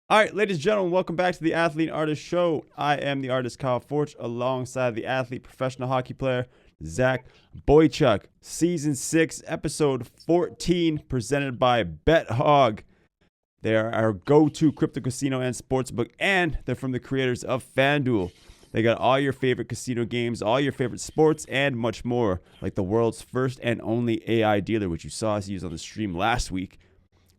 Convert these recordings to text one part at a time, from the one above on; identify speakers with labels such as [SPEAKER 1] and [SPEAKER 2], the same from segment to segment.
[SPEAKER 1] All right, ladies and gentlemen, welcome back to the Athlete and Artist Show. I am the artist Kyle Forge alongside the athlete, professional hockey player, Zach Boychuk. Season 6, episode 14, presented by BETHOG. They are our go-to crypto casino and sportsbook, and they're from the creators of FanDuel. They got all your favorite casino games, all your favorite sports, and much more, like the world's first and only AI dealer, which you saw us use on the stream last week.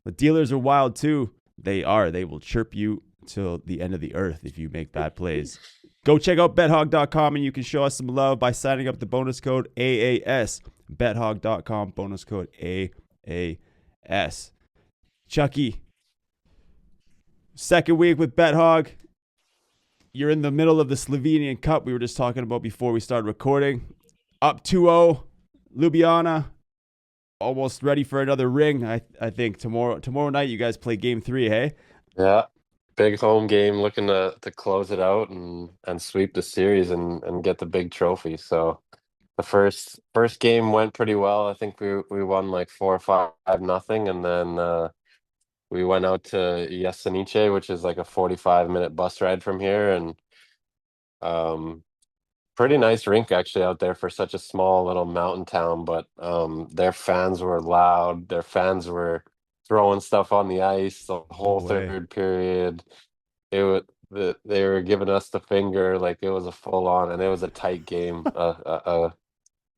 [SPEAKER 1] The dealers are wild too. They will chirp you till the end of the earth if you make bad plays. Go check out bethog.com and you can show us some love by signing up the bonus code AAS. Bethog.com, bonus code AAS. Chucky, second week with BETHOG. You're in the middle of the Slovenian Cup we were just talking about before we started recording. Up 2-0, Ljubljana. Almost ready for another ring. I think tomorrow night you guys play game 3, hey?
[SPEAKER 2] Yeah, big home game, looking to close it out and sweep the series and get the big trophy. So the first game went pretty well. I think we won like 4 or 5 nothing, and then we went out to Jesenice, which is like a 45-minute bus ride from here, and um pretty nice rink actually out there for such a small little mountain town. But their fans were loud. Their fans were throwing stuff on the ice the
[SPEAKER 1] No
[SPEAKER 2] whole
[SPEAKER 1] way.
[SPEAKER 2] third period. They were giving us the finger, like it was a full on, and it was a tight game.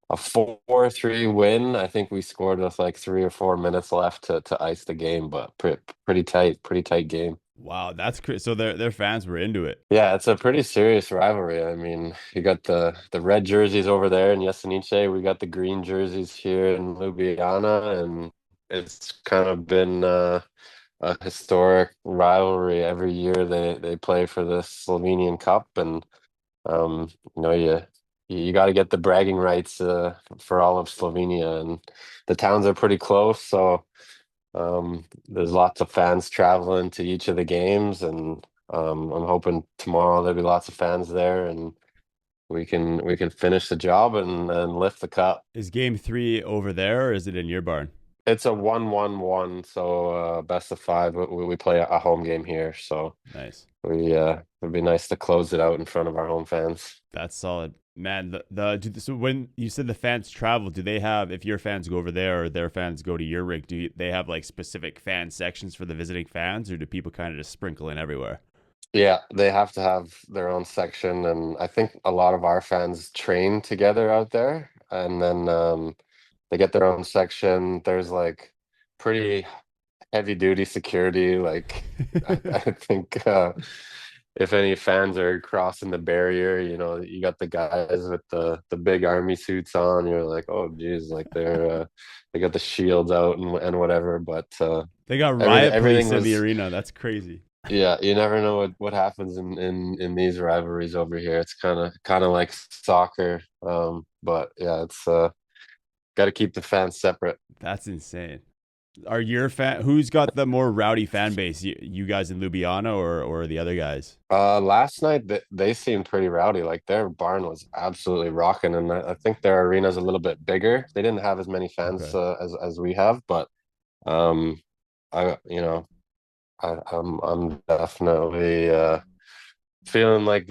[SPEAKER 2] A 4-3 win. I think we scored with like 3 or 4 minutes left to ice the game, but pretty tight game.
[SPEAKER 1] Wow, that's crazy. So their fans were into it.
[SPEAKER 2] Yeah, it's a pretty serious rivalry. I mean, you got the red jerseys over there in Jesenice. We got the green jerseys here in Ljubljana, and it's kind of been a historic rivalry every year. They play for the Slovenian Cup, and you know you got to get the bragging rights for all of Slovenia, and the towns are pretty close, so there's lots of fans traveling to each of the games, and I'm hoping tomorrow there'll be lots of fans there, and we can finish the job and lift the cup.
[SPEAKER 1] Is game 3 over there or is it in your barn?
[SPEAKER 2] It's a 1-1-1, so best of five. We play a home game here, so
[SPEAKER 1] Nice.
[SPEAKER 2] it'd be nice to close it out in front of our home fans.
[SPEAKER 1] That's solid. Man, so when you said the fans travel, do they have, if your fans go over there or their fans go to your rink, they have like specific fan sections for the visiting fans, or do people kind of just sprinkle in everywhere?
[SPEAKER 2] Yeah, they have to have their own section, and I think a lot of our fans train together out there, and then they get their own section. There's like pretty heavy duty security. Like I think if any fans are crossing the barrier, you got the guys with the big army suits on. You're like, oh geez, like they got the shields out and whatever. But
[SPEAKER 1] They got Riot
[SPEAKER 2] everything
[SPEAKER 1] police in the
[SPEAKER 2] was.
[SPEAKER 1] arena. That's crazy.
[SPEAKER 2] Yeah, you never know what happens in these rivalries over here. It's kind of like soccer. But yeah, it's got to keep the fans separate.
[SPEAKER 1] That's insane. Are your who's got the more rowdy fan base? You guys in Ljubljana or the other guys?
[SPEAKER 2] Last night they seemed pretty rowdy. Like their barn was absolutely rocking, and I think their arena's a little bit bigger. They didn't have as many fans
[SPEAKER 1] Okay.
[SPEAKER 2] as we have, but um, I you know I'm definitely feeling like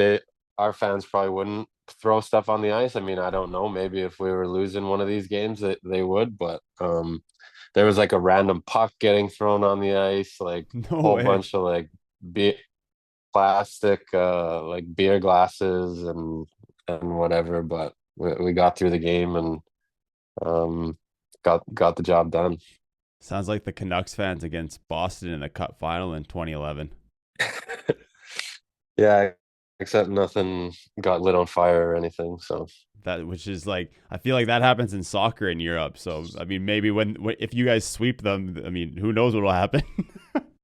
[SPEAKER 2] our fans probably wouldn't throw stuff on the ice. I mean, I don't know. Maybe if we were losing one of these games, they would, but there was like a random puck getting thrown on the ice, like
[SPEAKER 1] No
[SPEAKER 2] a whole
[SPEAKER 1] way.
[SPEAKER 2] bunch of like be plastic like beer glasses and whatever, but we got through the game and um got the job done.
[SPEAKER 1] Sounds like the Canucks fans against Boston in the Cup final in 2011.
[SPEAKER 2] Yeah, except nothing got lit on fire or anything, so
[SPEAKER 1] That which is like I feel like that happens in soccer in Europe. So I mean, maybe if you guys sweep them, I mean, who knows what will happen?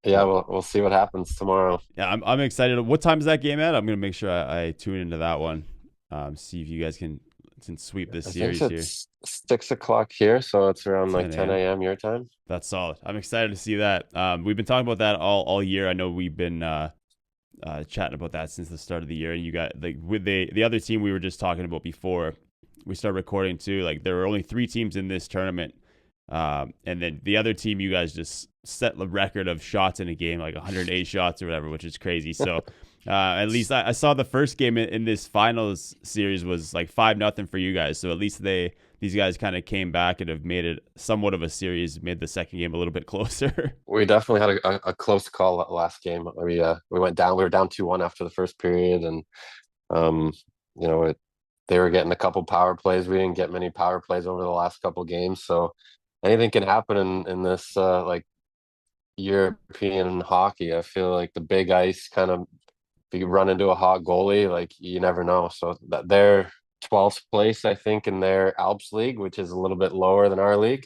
[SPEAKER 2] yeah, we'll see what happens tomorrow.
[SPEAKER 1] Yeah, I'm excited. What time is that game at? I'm gonna make sure I tune into that one. See if you guys can sweep this
[SPEAKER 2] I think
[SPEAKER 1] series here.
[SPEAKER 2] it's 6 o'clock here, so it's around like
[SPEAKER 1] 10
[SPEAKER 2] 10
[SPEAKER 1] a.m.
[SPEAKER 2] a.m. your time.
[SPEAKER 1] That's solid. I'm excited to see that. We've been talking about that all year. I know we've been chatting about that since the start of the year. And you got like with the other team we were just talking about before we started recording too. Like there were only 3 teams in this tournament And then the other team, you guys just set the record of shots in a game, like 108 shots or whatever, which is crazy. So at least I saw the first game in this finals series was like 5-0 for you guys. So at least these guys kind of came back and have made it somewhat of a series, made the second game a little bit closer.
[SPEAKER 2] We definitely had a close call last game. We went down. We were down 2-1 after the first period, and um, you know they were getting a couple power plays. We didn't get many power plays over the last couple games, so anything can happen in this like European hockey. I feel like the big ice kind of, if you run into a hot goalie, like you never know. So that they're 12th place, I think, in their Alps league, which is a little bit lower than our league,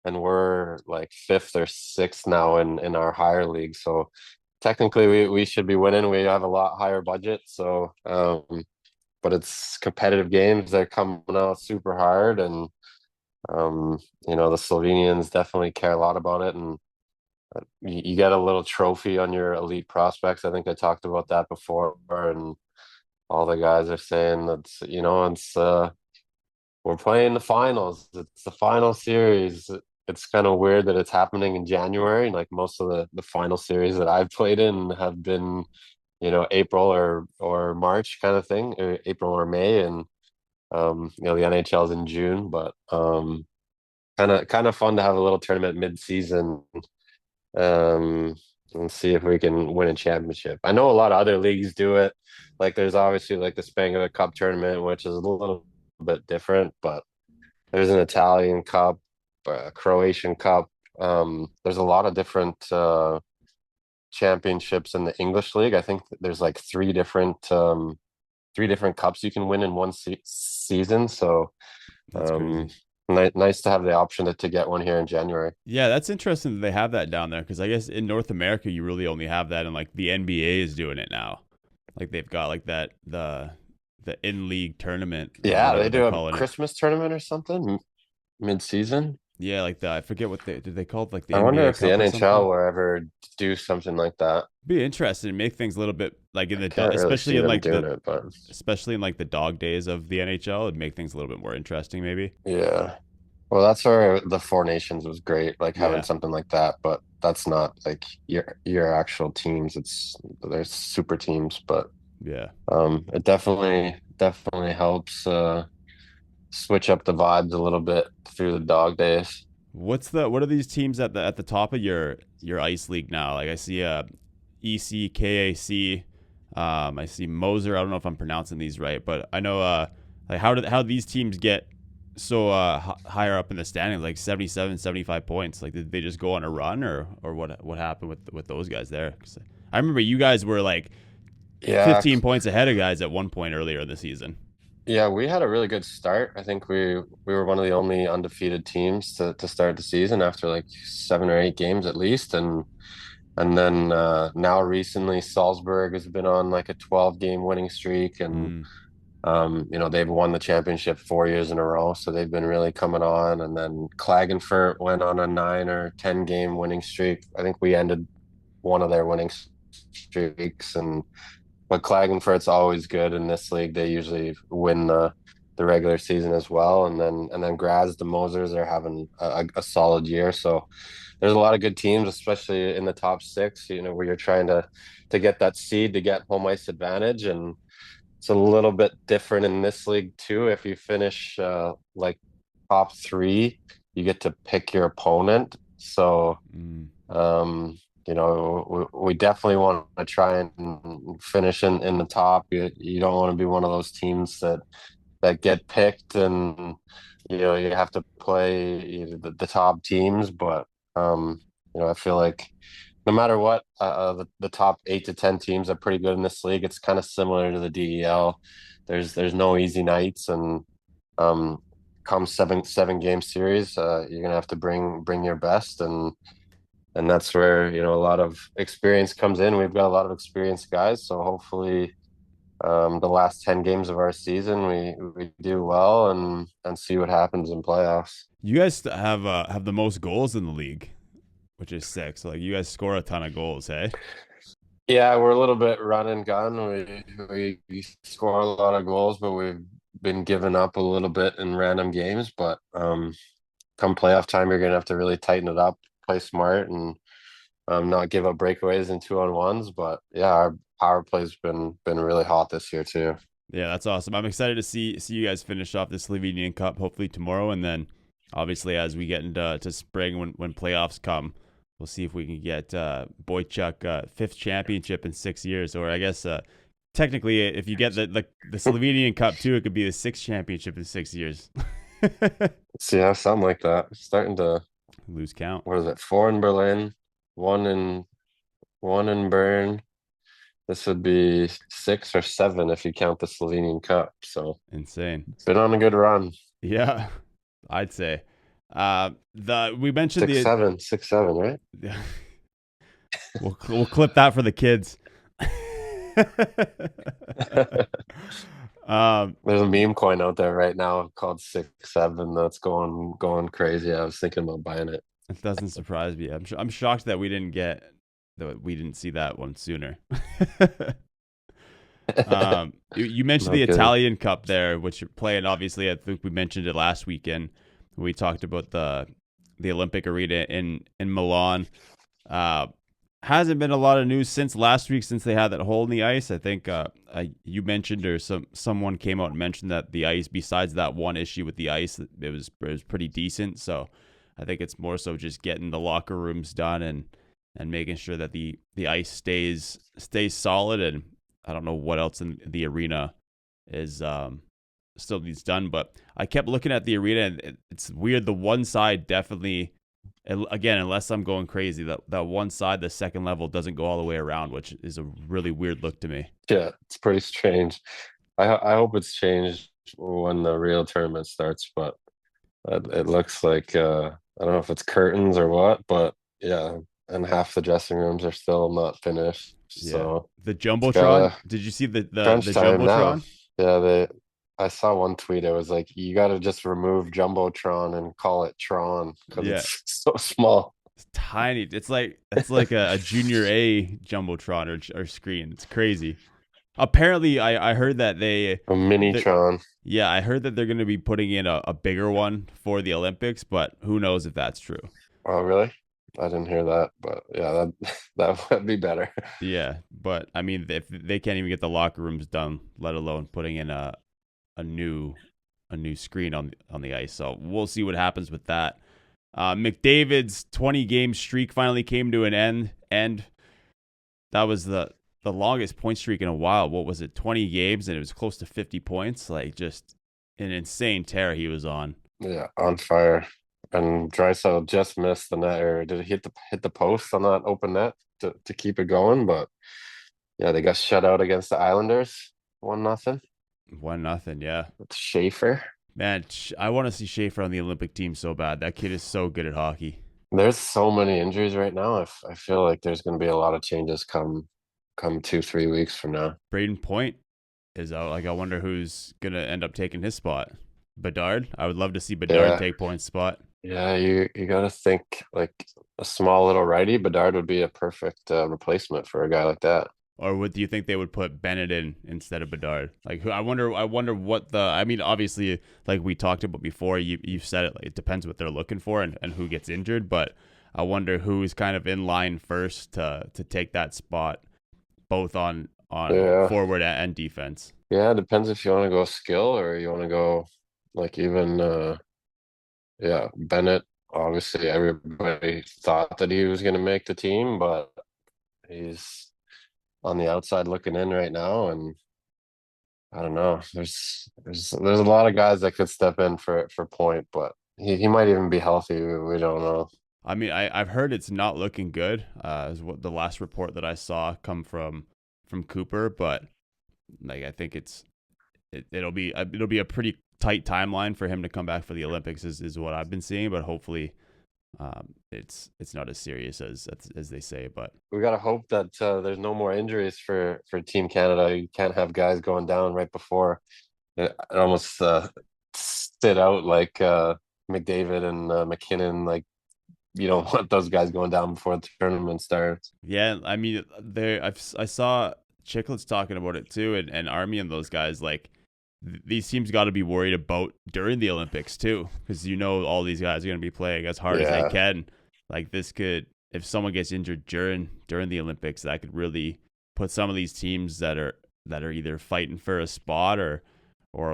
[SPEAKER 2] and we're like 5th or 6th now in our higher league. So technically, we should be winning. We have a lot higher budget, so but it's competitive games. They're coming out super hard, and the Slovenians definitely care a lot about it, and you get a little trophy on your elite prospects. I think I talked about that before, and all the guys are saying it's we're playing the finals. It's the final series. It's kind of weird that it's happening in January. Like most of the final series that I've played in have been, April or March kind of thing, or April or May, and the NHL's in June, but kind of fun to have a little tournament mid-season, um, and see if we can win a championship. I know a lot of other leagues do it. Like there's obviously like the Spengler Cup tournament, which is a little bit different, but there's an Italian Cup, a Croatian Cup. There's a lot of different championships in the English league. I think there's like three different cups you can win in one season. So
[SPEAKER 1] That's crazy.
[SPEAKER 2] nice to have the option to get one here in January.
[SPEAKER 1] Yeah, that's interesting that they have that down there because I guess in North America you really only have that, and like the NBA is doing it now. Like they've got like the in league tournament or
[SPEAKER 2] Yeah,
[SPEAKER 1] whatever
[SPEAKER 2] they
[SPEAKER 1] they're
[SPEAKER 2] do a
[SPEAKER 1] calling it.
[SPEAKER 2] Christmas tournament or something mid-season.
[SPEAKER 1] Yeah, like I forget what did they call it, like the
[SPEAKER 2] I wonder
[SPEAKER 1] NBA
[SPEAKER 2] if the
[SPEAKER 1] Cup or
[SPEAKER 2] NHL
[SPEAKER 1] something.
[SPEAKER 2] will ever do something like that.
[SPEAKER 1] Be interested and make things a little bit like
[SPEAKER 2] I can't really
[SPEAKER 1] especially
[SPEAKER 2] see
[SPEAKER 1] in
[SPEAKER 2] them
[SPEAKER 1] like
[SPEAKER 2] doing it, but
[SPEAKER 1] the dog days of the NHL, it'd make things a little bit more interesting maybe.
[SPEAKER 2] yeah. Well, that's where the Four Nations was great, like having
[SPEAKER 1] Yeah,
[SPEAKER 2] something like that. But that's not like your actual teams. There's super teams, but
[SPEAKER 1] yeah.
[SPEAKER 2] it definitely helps switch up the vibes a little bit through the dog days.
[SPEAKER 1] What are these teams at the top of your ice league now? Like I see ECKAC. I see Moser. I don't know if I'm pronouncing these right, but I know like how these teams get so higher up in the standings, like 77, 75 points. Like did they just go on a run, or what happened with those guys there? 'Cause I remember you guys were like
[SPEAKER 2] Yeah,
[SPEAKER 1] 15 points ahead of guys at one point earlier in the season.
[SPEAKER 2] yeah, we had a really good start. I think we were one of the only undefeated teams to start the season after like 7 or 8 games at least, and then now recently Salzburg has been on like a 12 game winning streak, and
[SPEAKER 1] Mm,
[SPEAKER 2] they've won the championship 4 years in a row, so they've been really coming on. And then Klagenfurt went on a 9 or 10 game winning streak. I think we ended one of their winning streaks, and but Klagenfurt's always good in this league. They usually win the regular season as well, and then Graz, the Mosers are having a solid year. So there's a lot of good teams, especially in the top six. Where you're trying to get that seed to get home ice advantage, and it's a little bit different in this league too. If you finish like top three, you get to pick your opponent. So
[SPEAKER 1] mm.
[SPEAKER 2] we definitely want to try and finish in the top. You don't want to be one of those teams that get picked, and you have to play the top teams. But I feel like no matter what, the top 8 to 10 teams are pretty good in this league. It's kind of similar to the DEL. There's no easy nights, and um, come seven game series, you're gonna have to bring your best, and that's where a lot of experience comes in. We've got a lot of experienced guys, so hopefully the last 10 games of our season we do well and see what happens in playoffs.
[SPEAKER 1] You guys have the most goals in the league, which is sick. So like you guys score a ton of goals, hey?
[SPEAKER 2] Yeah, we're a little bit run and gun. We score a lot of goals, but we've been giving up a little bit in random games. But come playoff time, you're gonna have to really tighten it up, play smart, and not give up breakaways and 2-on-1s. But yeah, our power play's been really hot this year too.
[SPEAKER 1] Yeah, that's awesome. I'm excited to see you guys finish off the Slovenian Cup hopefully tomorrow, and then obviously as we get into spring when playoffs come, we'll see if we can get Boychuk fifth championship in 6 years, or I guess technically if you get the Slovenian Cup too, it could be the sixth championship in 6 years.
[SPEAKER 2] So yeah, something like that. Starting to
[SPEAKER 1] Lose count.
[SPEAKER 2] what is it? Four in Berlin, one in Bern. This would be 6 or 7 if you count the Slovenian Cup. So
[SPEAKER 1] Insane.
[SPEAKER 2] been on a good run.
[SPEAKER 1] Yeah, I'd say. We mentioned
[SPEAKER 2] Six,
[SPEAKER 1] the
[SPEAKER 2] seven, 6-7, right?
[SPEAKER 1] we'll clip that for the kids.
[SPEAKER 2] There's a meme coin out there right now called 6-7 that's going crazy. I was thinking about buying it.
[SPEAKER 1] It doesn't surprise me. I'm shocked that we didn't see that one sooner. You mentioned
[SPEAKER 2] No
[SPEAKER 1] the
[SPEAKER 2] kidding.
[SPEAKER 1] Italian Cup there, which you're playing. Obviously, I think we mentioned it last weekend. We talked about the Olympic Arena in Milan. Hasn't been a lot of news since last week, since they had that hole in the ice. I think you mentioned, or someone came out and mentioned that the ice, besides that one issue with the ice, it was pretty decent. So I think it's more so just getting the locker rooms done and making sure that the ice stays solid. And I don't know what else in the arena is still needs done, but I kept looking at the arena and it's weird. The one side definitely, again, unless I'm going crazy, that one side, the second level, doesn't go all the way around, which is a really weird look to me.
[SPEAKER 2] Yeah, it's pretty strange. I hope it's changed when the real tournament starts, but it looks like I don't know if it's curtains or what, but yeah, and half the dressing rooms are still not finished.
[SPEAKER 1] Yeah,
[SPEAKER 2] So
[SPEAKER 1] the
[SPEAKER 2] it's
[SPEAKER 1] jumbotron.
[SPEAKER 2] gotta
[SPEAKER 1] Did you see the
[SPEAKER 2] crunch time now.
[SPEAKER 1] jumbotron?
[SPEAKER 2] Yeah, I saw one tweet. It was like you gotta just remove Jumbotron and call it Tron because
[SPEAKER 1] Yeah,
[SPEAKER 2] it's so small.
[SPEAKER 1] it's tiny. It's like a junior A jumbotron or screen. It's crazy. Apparently, I heard that
[SPEAKER 2] A mini
[SPEAKER 1] that
[SPEAKER 2] Tron.
[SPEAKER 1] yeah, I heard that they're going to be putting in a bigger one for the Olympics, but who knows if that's true.
[SPEAKER 2] Oh, really? I didn't hear that, but yeah, that that would be better.
[SPEAKER 1] Yeah, but I mean, if they can't even get the locker rooms done, let alone putting in a new screen on the ice. So we'll see what happens with that. McDavid's 20-game streak finally came to an end, and that was the longest point streak in a while. What was it? 20 games, and it was close to 50 points. Like, just an insane tear he was on.
[SPEAKER 2] Yeah, on fire. And Drysdale just missed the net, or did he hit the post on that open net to keep it going? But yeah, they got shut out against the Islanders, 1-0
[SPEAKER 1] 1-0, yeah.
[SPEAKER 2] with Schaefer.
[SPEAKER 1] Man, I want to see Schaefer on the Olympic team so bad. That kid is so good at hockey.
[SPEAKER 2] There's so many injuries right now. I feel like there's going to be a lot of changes come 2-3 weeks from now.
[SPEAKER 1] Braden Point is out. Like, I wonder who's gonna end up taking his spot. Bedard. I would love to see Bedard
[SPEAKER 2] Yeah.
[SPEAKER 1] take Point's spot.
[SPEAKER 2] Yeah, you got to think like a small little righty. Bedard would be a perfect replacement for a guy like that.
[SPEAKER 1] Or what do you think they would put Bennett in instead of Bedard? Like, I wonder what the. I mean, obviously, like we talked about before, you've said it. Like, it depends what they're looking for and who gets injured. But I wonder who's kind of in line first to take that spot, both on
[SPEAKER 2] Yeah.
[SPEAKER 1] forward and defense.
[SPEAKER 2] Yeah, it depends if you want to go skill or you want to go like even yeah, Bennett. Obviously, everybody thought that he was going to make the team, but he's on the outside looking in right now, and I don't know. There's a lot of guys that could step in for Point, but he might even be healthy. We don't know.
[SPEAKER 1] I mean, I've heard it's not looking good. Is what the last report that I saw come from Cooper, but like I think it'll be a pretty tight timeline for him to come back for the Olympics is what I've been seeing, but hopefully it's not as serious as they say. But
[SPEAKER 2] We gotta hope that there's no more injuries for Team Canada. You can't have guys going down right before. It almost stood out like McDavid and McKinnon. Like you don't want those guys going down before the tournament starts.
[SPEAKER 1] yeah, I mean, I saw Chicklets talking about it too, and Army and those guys, like these teams got to be worried about during the Olympics too, because all these guys are going to be playing as hard as they
[SPEAKER 2] Yeah.
[SPEAKER 1] can. Like this could, if someone gets injured during the Olympics, that could really put some of these teams that are either fighting for a spot or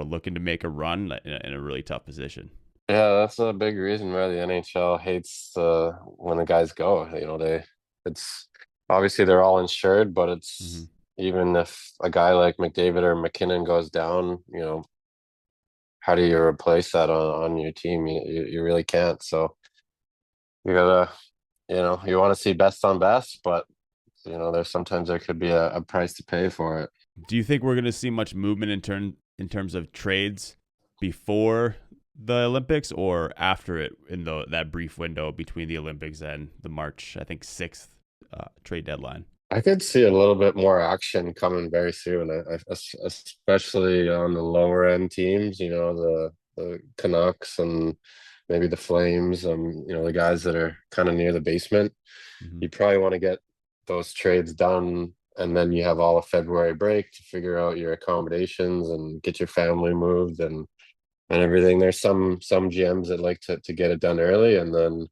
[SPEAKER 1] looking to make a run in a really tough position.
[SPEAKER 2] Yeah, that's a big reason why the NHL hates when the guys go. It's obviously they're all insured, but
[SPEAKER 1] Mm-hmm.
[SPEAKER 2] it's even if a guy like McDavid or McKinnon goes down, how do you replace that on your team? You really can't. So you gotta, you want to see best on best, but there's sometimes there could be a price to pay for it.
[SPEAKER 1] Do you think we're going to see much movement in terms of trades before the Olympics or after it in that brief window between the Olympics and the March, I think 6th trade deadline?
[SPEAKER 2] I could see a little bit more action coming very soon, especially on the lower end teams, the Canucks and maybe the Flames, the guys that are kind of near the basement.
[SPEAKER 1] Mm-hmm.
[SPEAKER 2] You probably want to get those trades done, and then you have all of February break to figure out your accommodations and get your family moved and everything. There's some GMs that like to get it done early, and then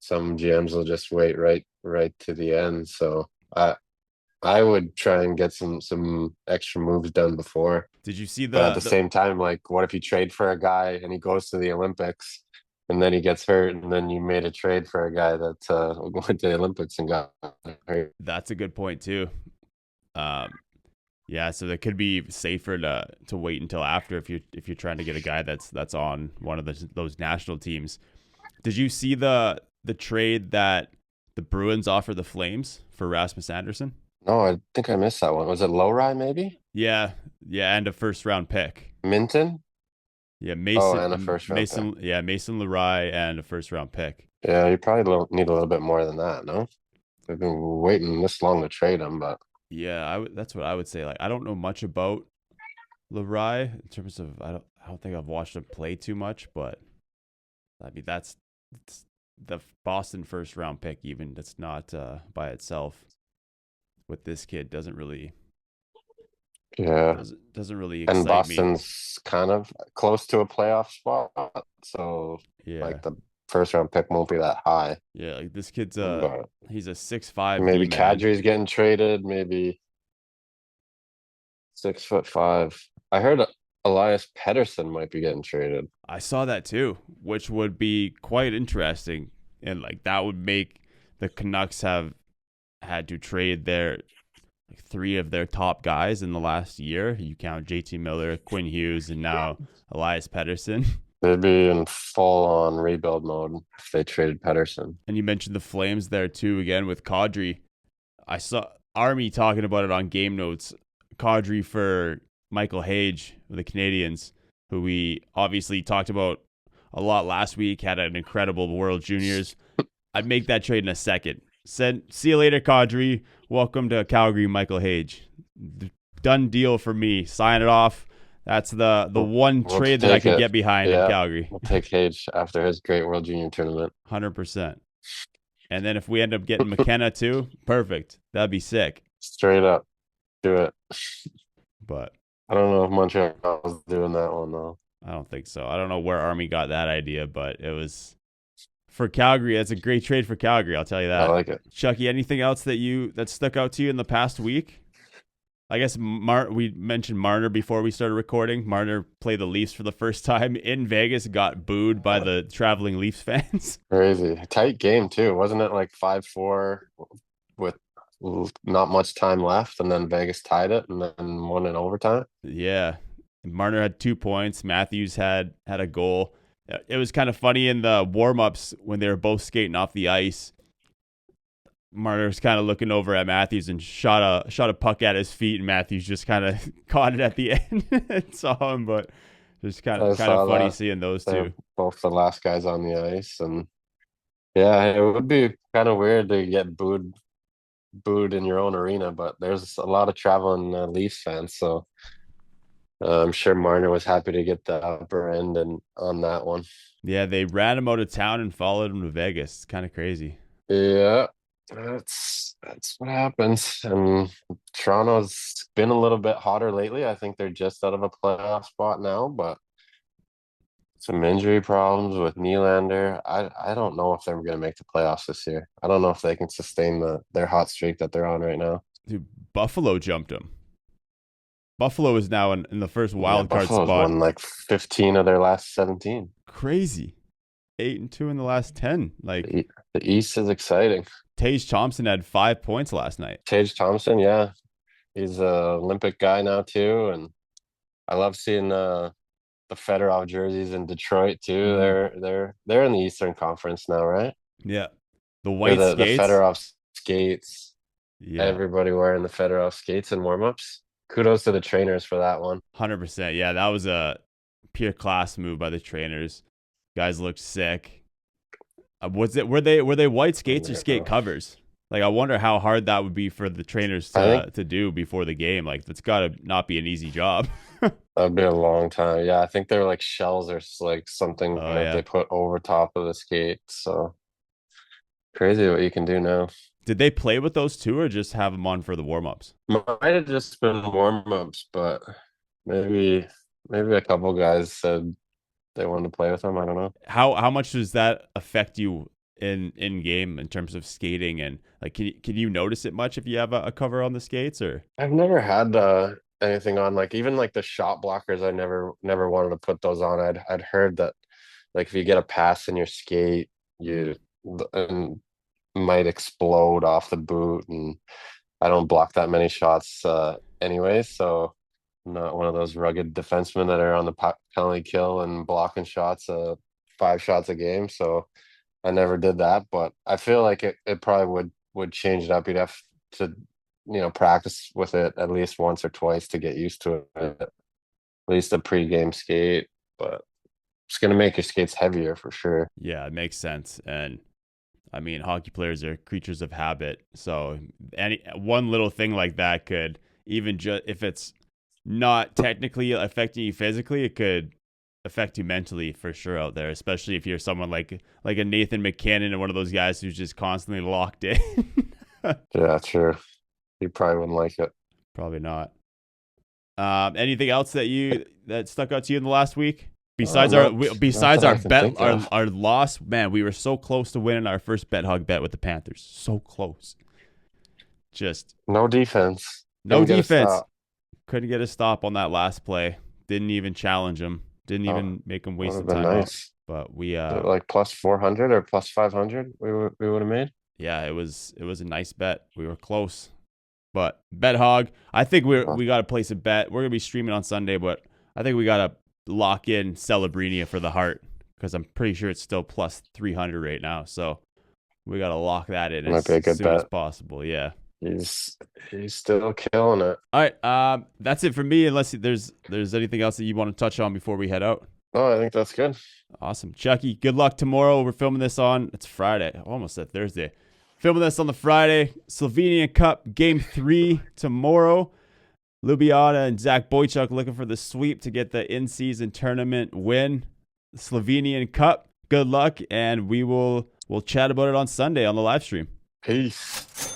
[SPEAKER 2] some GMs will just wait right to the end. So I would try and get some extra moves done before.
[SPEAKER 1] Did you see
[SPEAKER 2] But at the same time, like, what if you trade for a guy and he goes to the Olympics and then he gets hurt, and then you made a trade for a guy that went to the Olympics and got hurt?
[SPEAKER 1] That's a good point too. Yeah, so that could be safer to wait until after if you're trying to get a guy that's on one of those national teams. Did you see the trade that the Bruins offered the Flames for Rasmus Anderson?
[SPEAKER 2] No, I think I missed that one. Was it Lowry maybe?
[SPEAKER 1] Yeah, and a first round pick.
[SPEAKER 2] Minton?
[SPEAKER 1] Yeah,
[SPEAKER 2] Oh, and a first round
[SPEAKER 1] Mason,
[SPEAKER 2] pick.
[SPEAKER 1] yeah, Mason Leury and a first round pick.
[SPEAKER 2] Yeah, you probably need a little bit more than that, no? They've been waiting this long to trade him, but
[SPEAKER 1] Yeah, that's what I would say. Like, I don't know much about Leury in terms of I don't think I've watched him play too much, but I mean it's the Boston first round pick. Even that's not by itself with this kid
[SPEAKER 2] yeah.
[SPEAKER 1] doesn't really
[SPEAKER 2] And
[SPEAKER 1] excite me.
[SPEAKER 2] Boston's kind of close to a playoff spot, so
[SPEAKER 1] Yeah,
[SPEAKER 2] like the first round pick won't be that high.
[SPEAKER 1] yeah. Like this kid's
[SPEAKER 2] But
[SPEAKER 1] he's a 6'5"
[SPEAKER 2] maybe
[SPEAKER 1] D-man.
[SPEAKER 2] Kadri's getting traded, maybe 6'5". I heard Elias Pettersson might be getting traded.
[SPEAKER 1] I saw that too, which would be quite interesting, and like that would make the Canucks have had to trade their like 3 of their top guys in the last year. You count JT Miller, Quinn Hughes, and now Elias Pettersson.
[SPEAKER 2] They'd be in full on rebuild mode if they traded Pettersson.
[SPEAKER 1] And you mentioned the Flames there too, again with Kadri. I saw Army talking about it on Game Notes. Kadri for Michael Hage of the Canadians, who we obviously talked about a lot last week, had an incredible World Juniors. I'd make that trade in a second. Said, see you later, Kadri. Welcome to Calgary, Michael Hage. Done deal for me. Sign it off. That's the one trade that I could get behind in Calgary.
[SPEAKER 2] We'll take Hage after his great World Junior tournament.
[SPEAKER 1] 100%. And then if we end up getting McKenna too, perfect. That'd be sick.
[SPEAKER 2] Straight up. Do it.
[SPEAKER 1] But
[SPEAKER 2] I don't know if Montreal's doing that one, though.
[SPEAKER 1] I don't think so. I don't know where Army got that idea, but it was for Calgary. That's a great trade for Calgary. I'll tell you that.
[SPEAKER 2] I like it.
[SPEAKER 1] Chucky, anything else that stuck out to you in the past week? I guess we mentioned Marner before we started recording. Marner played the Leafs for the first time in Vegas, got booed by the traveling Leafs fans.
[SPEAKER 2] Crazy. Tight game, too. Wasn't it like 5-4 with not much time left, and then Vegas tied it and then won in overtime?
[SPEAKER 1] Yeah. Marner had 2 points. Matthews had a goal. It was kind of funny in the warm-ups when they were both skating off the ice. Marner was kind of looking over at Matthews and shot a puck at his feet, and Matthews just kind of caught it at the end and saw him. But just kind of funny seeing those two.
[SPEAKER 2] Both the last guys on the ice, and yeah, it would be kind of weird to get booed in your own arena. But there's a lot of traveling Leafs fans, so I'm sure Marner was happy to get the upper end and on that one.
[SPEAKER 1] Yeah, they ran him out of town and followed him to Vegas. It's kind of crazy.
[SPEAKER 2] Yeah. That's what happens. And Toronto's been a little bit hotter lately. I think they're just out of a playoff spot now, but some injury problems with Nylander. I don't know if they're going to make the playoffs this year. I don't know if they can sustain their hot streak that they're on right now.
[SPEAKER 1] Dude, Buffalo jumped them. Buffalo is now in the first wild card
[SPEAKER 2] Buffalo's
[SPEAKER 1] spot.
[SPEAKER 2] won like 15 of their last 17.
[SPEAKER 1] Crazy. 8-2 in the last 10. Like
[SPEAKER 2] The East is exciting.
[SPEAKER 1] Tage Thompson had 5 points last night.
[SPEAKER 2] Tage Thompson, yeah, he's a Olympic guy now too, and I love seeing the Fedorov jerseys in Detroit too. They're in the Eastern Conference now, right?
[SPEAKER 1] Yeah, the white
[SPEAKER 2] the
[SPEAKER 1] skates.
[SPEAKER 2] The Fedorov skates.
[SPEAKER 1] Yeah,
[SPEAKER 2] everybody wearing the Fedorov skates and warm-ups. Kudos to the trainers for that one.
[SPEAKER 1] 100%. Yeah, that was a pure class move by the trainers. Guys looked sick. Were they white skates or skate covers? Like, I wonder how hard that would be for the trainers to do before the game. Like, that's got to not be an easy job.
[SPEAKER 2] That'd be a long time. Yeah, I think they're like shells or like something that they put over top of the skate. So crazy what you can do now.
[SPEAKER 1] Did they play with those two or just have them on for the warm-ups?
[SPEAKER 2] Might have just been warm-ups, but maybe a couple guys said they wanted to play with them. I don't know.
[SPEAKER 1] How much does that affect you in game in terms of skating, and like can you notice it much if you have a cover on the skates? Or
[SPEAKER 2] I've never had anything on, like even like the shot blockers. I never wanted to put those on. I'd heard that like if you get a pass in your skate, you might explode off the boot, and I don't block that many shots anyway, so I'm not one of those rugged defensemen that are on the penalty kill and blocking shots 5 shots a game. So I never did that, but I feel like it probably would change it up. You'd have to practice with it at least once or twice to get used to it, at least a pre-game skate, but it's going to make your skates heavier for sure.
[SPEAKER 1] Yeah, it makes sense. And I mean, hockey players are creatures of habit, so any one little thing like that could, even just if it's not technically affecting you physically, it could affect you mentally for sure out there, especially if you're someone like a Nathan McKinnon and one of those guys who's just constantly locked in.
[SPEAKER 2] Yeah, true. You probably wouldn't like it.
[SPEAKER 1] Probably not. Anything else that stuck out to you in the last week? Besides our loss, man, we were so close to winning our first BETHOG bet with the Panthers. So close. Just
[SPEAKER 2] no defense.
[SPEAKER 1] No defense. Couldn't get a stop on that last play. Didn't even challenge him. Didn't even make him waste the time. Nice. But we
[SPEAKER 2] like plus 400 or plus 500 we would have made.
[SPEAKER 1] Yeah, it was a nice bet. We were close. But BETHOG, I think we got to place a bet. We're gonna be streaming on Sunday, but I think we gotta lock in Celebrini for the Hart, because I'm pretty sure it's still plus 300 right now. So we got to lock that in as soon as possible. Yeah.
[SPEAKER 2] He's still killing it.
[SPEAKER 1] All right. That's it for me, unless there's anything else that you want to touch on before we head out.
[SPEAKER 2] Oh, I think that's good.
[SPEAKER 1] Awesome. Chucky, good luck tomorrow. We're filming this it's Friday. I almost said Thursday. Filming this on the Friday. Slovenian Cup Game 3 tomorrow. Ljubljana and Zach Boychuk looking for the sweep to get the in-season tournament win. Slovenian Cup. Good luck, and we'll chat about it on Sunday on the live stream.
[SPEAKER 2] Peace.